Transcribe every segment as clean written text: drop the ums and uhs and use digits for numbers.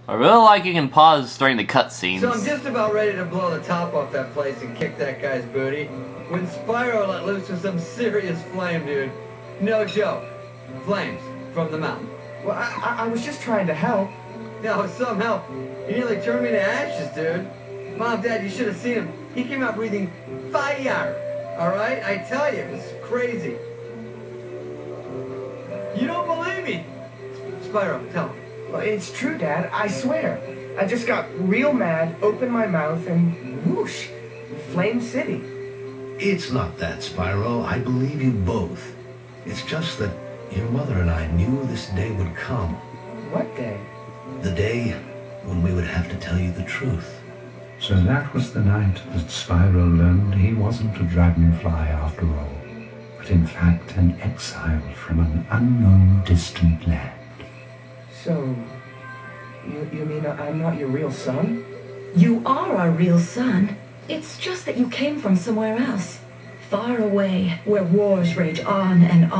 I really like you can pause during the cutscenes. So I'm just about ready to blow the top off that place and kick that guy's booty when Spyro let loose with some serious flame, dude. No joke. Flames from the mountain. Well, I was just trying to help. No, some help. You nearly turned me to ashes, dude. Mom, Dad, you should have seen him. He came out breathing fire. Alright? I tell you, it's crazy. You don't believe me? Spyro, tell me. Well, it's true, Dad. I swear. I just got real mad, opened my mouth, and whoosh, Flame City. It's not that, Spyro. I believe you both. It's just that your mother and I knew this day would come. What day? The day when we would have to tell you the truth. So that was the night that Spyro learned he wasn't a dragonfly after all, but in fact an exile from an unknown distant land. So, you mean I'm not your real son? You are our real son. It's just that you came from somewhere else. Far away, where wars rage on, and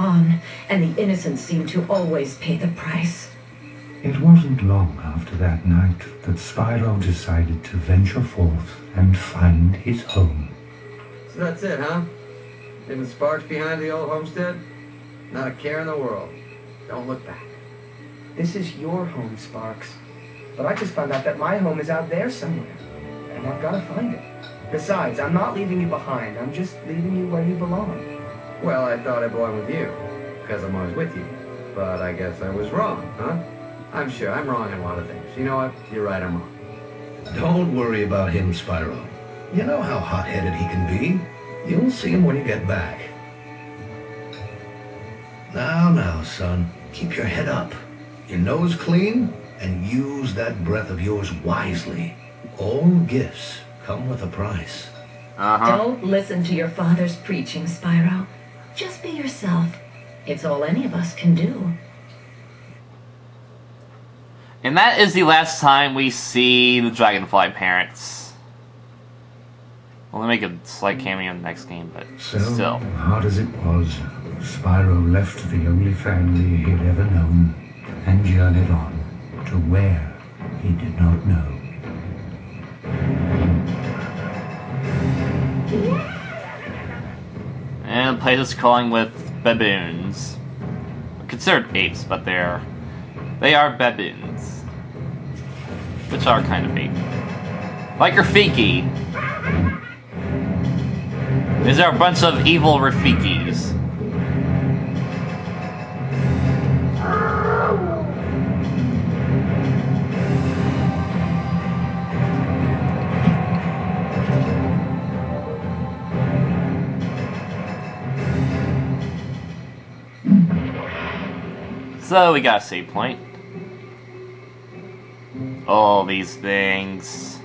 the innocent seem to always pay the price. It wasn't long after that night that Spyro decided to venture forth and find his home. So that's it, huh? Leaving sparks behind the old homestead? Not a care in the world. Don't look back. This is your home, Sparks. But I just found out that my home is out there somewhere, and I've got to find it. Besides, I'm not leaving you behind. I'm just leaving you where you belong. Well, I thought I belonged with you, because I'm always with you. But I guess I was wrong, huh? I'm sure I'm wrong in a lot of things. You know what? You're right, I'm wrong. Don't worry about him, Spyro. You know how hot-headed he can be. You'll see him when you get back. Now, son. Keep your head up. Your nose clean, and use that breath of yours wisely. All gifts come with a price. Don't listen to your father's preaching, Spyro. Just be yourself. It's all any of us can do. And that is the last time we see the Dragonfly parents. Well, they make a slight cameo in the next game, but So, still. hard as it was, Spyro left the only family he'd ever known and journeyed on to where he did not know. And the place is crawling with baboons. Considered apes, but they are baboons. Which are kind of ape. Like Rafiki. These are a bunch of evil Rafikis. So we got a save point. All these things.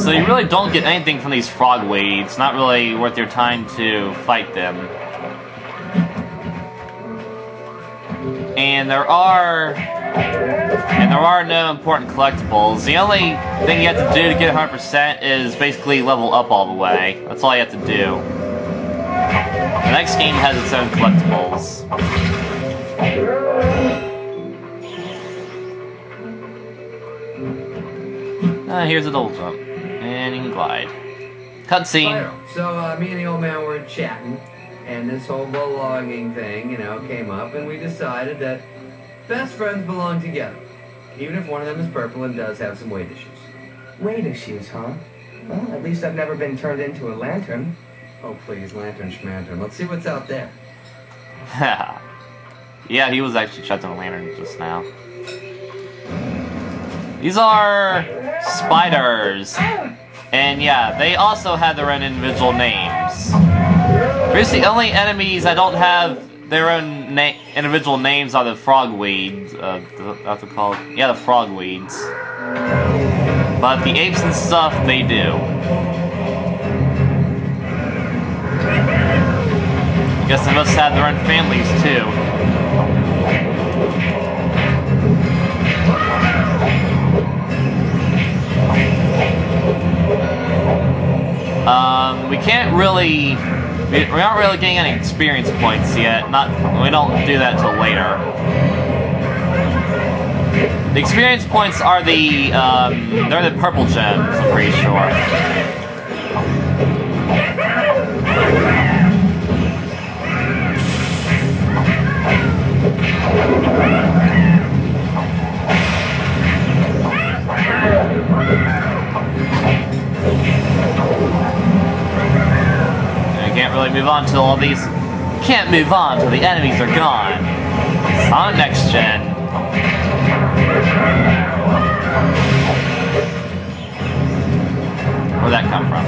So you really don't get anything from these frogweeds. Not really worth your time to fight them. And there are no important collectibles. The only thing you have to do to get 100% is basically level up all the way. That's all you have to do. The next game has its own collectibles. Here's a double jump. And you can glide. Cutscene. So, me and the old man were chatting, and this whole belonging thing, you know, came up, and we decided that best friends belong together. Even if one of them is purple and does have some weight issues. Weight issues, huh? Well, at least I've never been turned into a lantern. Oh, please, lantern schmantern. Let's see what's out there. Yeah, he was actually chucked in a lantern just now. These are spiders. And yeah, they also have their own individual names. Basically, the only enemies that don't have their own individual names are the frogweeds. What's it called? Yeah, the frogweeds. But the apes and stuff, they do. I guess they must have their own families too. We can't really... We aren't really getting any experience points yet. We don't do that till later. The experience points are they're the purple gems, I'm pretty sure. Can't really move on till all these. Can't move on till the enemies are gone. Sonic Next Gen. Where'd that come from?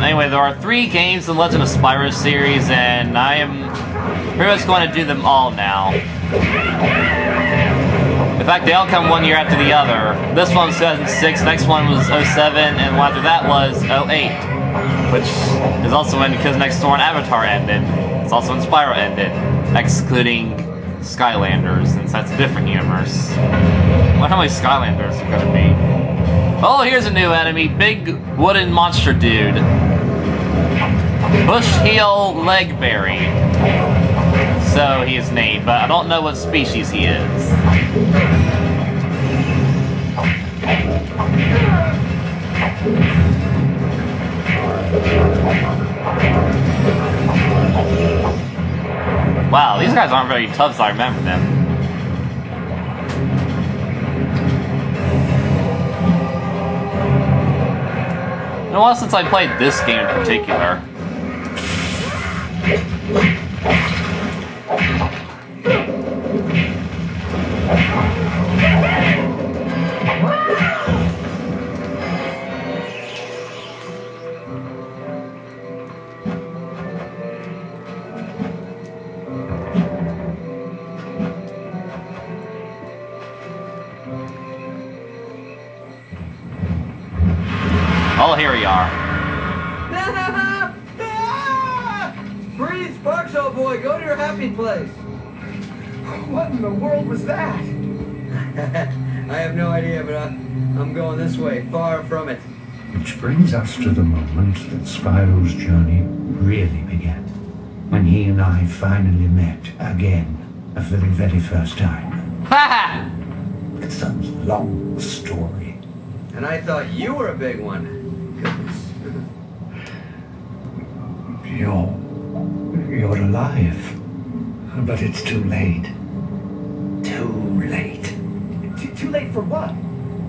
Anyway, there are 3 games in the Legend of Spyro series, and I am pretty much going to do them all now. In fact, they all come 1 year after the other. This one was 2006, next one was 07, and one after that was 08. Which is also when because next door Avatar ended. It's also when Spyro ended. Excluding Skylanders, since that's a different universe. I wonder how many Skylanders are going to be. Oh, here's a new enemy. Big wooden monster dude. Bush Heel Legberry. So he is named, but I don't know what species he is. Wow, these guys aren't very tough as I remember them. It's been a while since I played this game in particular. Oh, here we are. Breathe, Sparks, old boy. Go to your happy place. What in the world was that? I have no idea, but I'm going this way, far from it. Which brings us to the moment that Spyro's journey really began. When he and I finally met again, for the very first time. Ha! It's a long story. And I thought you were a big one. Goodness. You're alive. But it's too late. Too late. Too late for what?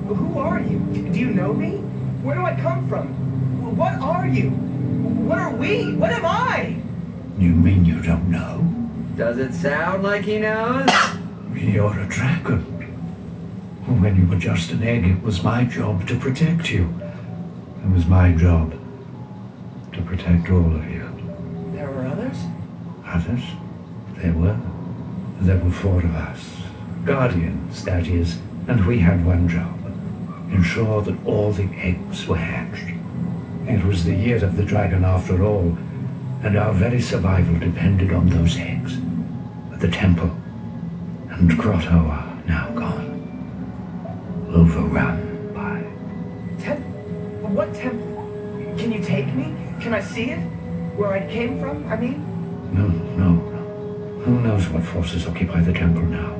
Who are you? Do you know me? Where do I come from? What are you? What are we? What am I? You mean you don't know? Does it sound like he knows? You're a dragon. When you were just an egg, it was my job to protect you. It was my job to protect all of you. There were others? Others? There were. There were 4 of us. Guardians, that is. And we had one job. Ensure that all the eggs were hatched. It was the year of the dragon after all, and our very survival depended on those eggs. But the temple and grotto are now gone. Overrun by... What temple? Can you take me? Can I see it? Where I came from, I mean? No. Who knows what forces occupy the temple now?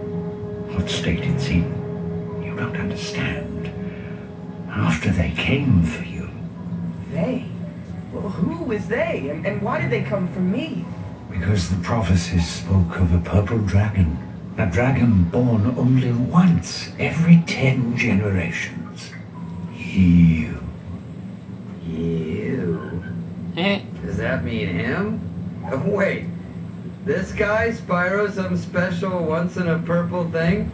What state it's in? You don't understand. After they came for you. They? Well, who is they? And why did they come for me? Because the prophecies spoke of a purple dragon. A dragon born only once every 10 generations. You. Does that mean him? Oh, wait. This guy, Spyro, some special once-in-a-purple thing?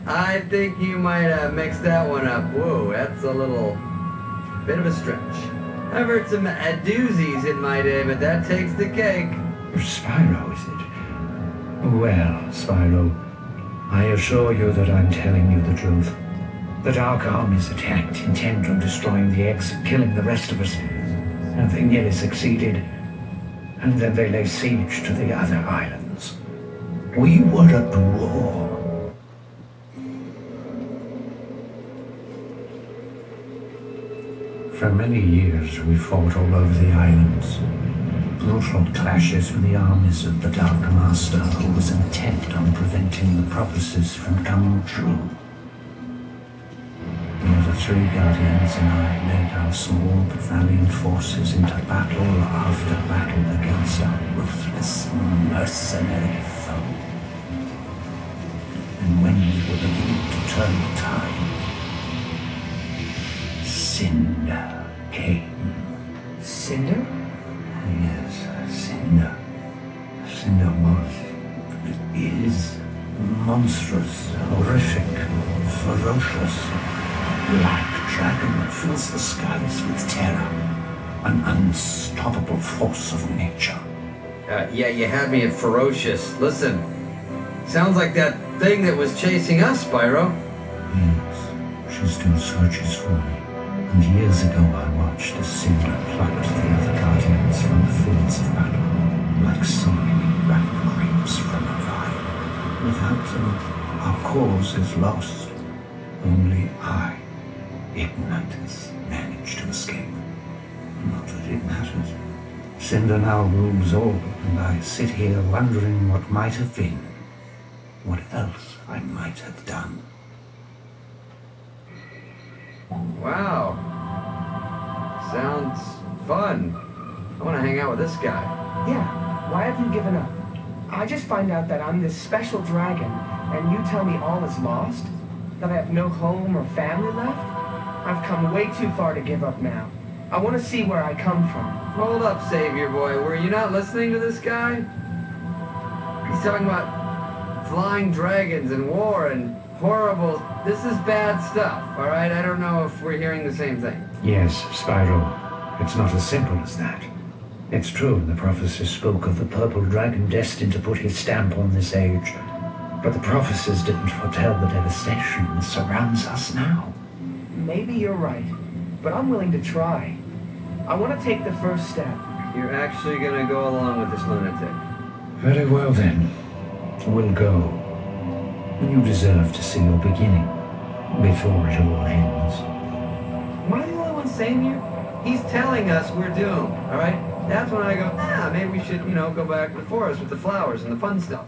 I think you might have mixed that one up. Whoa, that's a little... bit of a stretch. I've heard some doozies in my day, but that takes the cake. Spyro, is it? Well, Spyro, I assure you that I'm telling you the truth. The Dark Arm is attacked, intent on destroying the eggs, killing the rest of us. They nearly succeeded. and then they lay siege to the other islands. We were at war. For many years we fought all over the islands. Brutal clashes with the armies of the Dark Master, who was intent on preventing the prophecies from coming true. The other three Guardians and I led our small but valiant forces into battle after battle against our ruthless, mercenary foe. And when we were beginning to turn the tide, Cynder came. Cynder? Yes, Cynder. Cynder was, is, monstrous, horrific, ferocious, black dragon that fills the skies with terror, an unstoppable force of nature. Yeah, you had me at ferocious. Listen, sounds like that thing that was chasing us, Spyro. Yes, she still searches for me. And years ago I watched as Cynder plucked the other Guardians from the fields of battle, like so many ripe grapes from a vine. Without them, our cause is lost. Only I, Ignitus, managed to escape. Not that it matters. Cynder now rules all, and I sit here wondering what might have been. What else I might have done. Wow. Sounds fun. I want to hang out with this guy. Yeah, why have you given up? I just find out that I'm this special dragon, and you tell me all is lost? That I have no home or family left? I've come way too far to give up now. I want to see where I come from. Hold up, Savior Boy. Were you not listening to this guy? He's talking about flying dragons and war and horrible... This is bad stuff, alright? I don't know if we're hearing the same thing. Yes, Spyro. It's not as simple as that. It's true, the prophecies spoke of the purple dragon destined to put his stamp on this age. But the prophecies didn't foretell the devastation that surrounds us now. Maybe you're right, but I'm willing to try. I want to take the first step. You're actually gonna go along with this lunatic. Very well then. We'll go. You deserve to see your beginning before it all ends. Am I the only one saying here? He's telling us we're doomed, alright? That's when I go, maybe we should, go back to the forest with the flowers and the fun stuff.